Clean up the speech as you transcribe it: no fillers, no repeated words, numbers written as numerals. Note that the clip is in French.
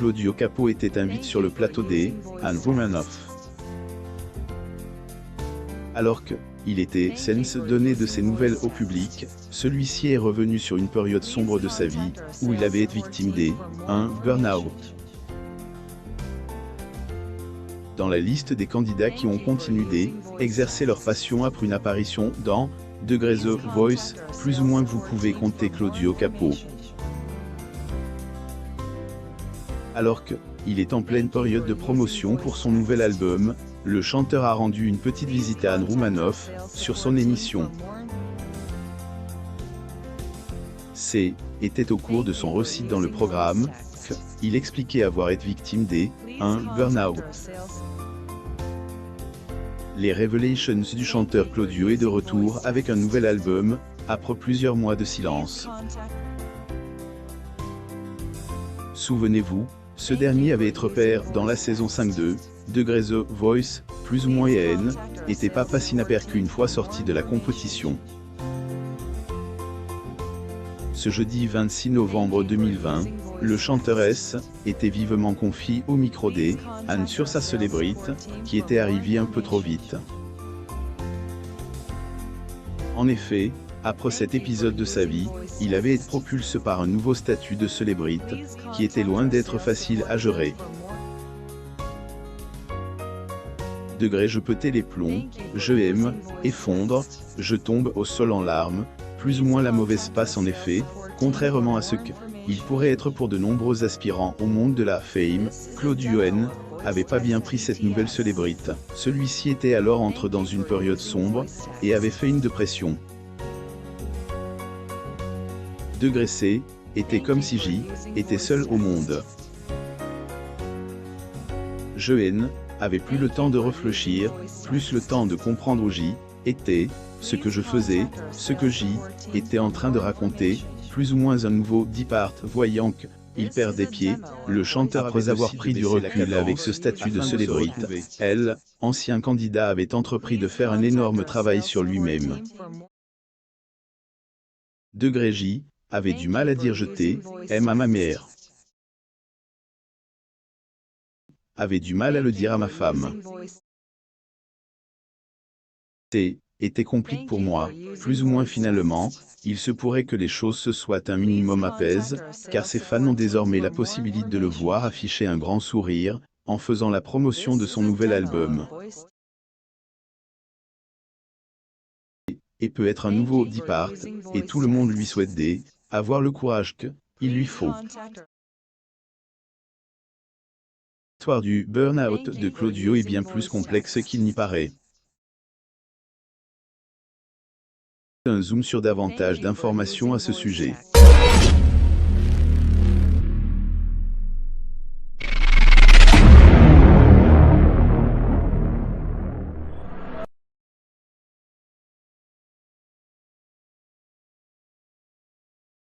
Claudio Capeo était invité sur le plateau des Anne Romanoff. Alors que il était censé donner de ses nouvelles au public, celui-ci est revenu sur une période sombre de sa vie, où il avait été victime d'un burn-out. Dans la liste des candidats qui ont continué d'exercer leur passion après une apparition dans The Voice, plus ou moins vous pouvez compter Claudio Capeo. Alors que il est en pleine période de promotion pour son nouvel album, le chanteur a rendu une petite visite à Anne Romanoff sur son émission. Était au cours de son récit dans le programme qu'il expliquait avoir été victime d'un burn-out. Les Revelations du chanteur Claudio est de retour avec un nouvel album, après plusieurs mois de silence. Souvenez-vous, ce dernier avait été repère dans la saison 5 de The Voice, plus ou moins et n'était pas passé inaperçu une fois sorti de la compétition. Ce jeudi 26 novembre 2020, le chanteur était vivement confié au micro des Anne sur sa célébrité, qui était arrivée un peu trop vite. En effet, après cet épisode de sa vie, il avait été propulsé par un nouveau statut de célébrité, qui était loin d'être facile à gérer. Je pétais les plombs, je aime effondre, je tombe au sol en larmes, plus ou moins la mauvaise passe en effet, contrairement à ce qu'il pourrait être pour de nombreux aspirants au monde de la fame, Claudio avait pas bien pris cette nouvelle célébrité. Celui-ci était alors entré dans une période sombre, et avait fait une dépression. Était comme si était seul au monde. Avait plus le temps de réfléchir, plus le temps de comprendre où était, ce que je faisais, ce que était en train de raconter, plus ou moins un nouveau départ, voyant qu'il perdait pied, le chanteur après avoir pris du recul avec ce statut de célébrité, ancien candidat avait entrepris de faire un énorme travail sur lui-même. Avait du mal à dire je t'aime à ma mère. Avait du mal à le dire à ma femme. Était compliqué pour moi, plus ou moins finalement, il se pourrait que les choses se soient un minimum apaisées, car ses fans ont désormais la possibilité de le voir afficher un grand sourire, en faisant la promotion de son nouvel album. Et peut être un nouveau départ, et tout le monde lui souhaite avoir le courage qu'il lui faut. L'histoire du burn-out de Claudio est bien plus complexe qu'il n'y paraît. Un zoom sur davantage d'informations à ce sujet.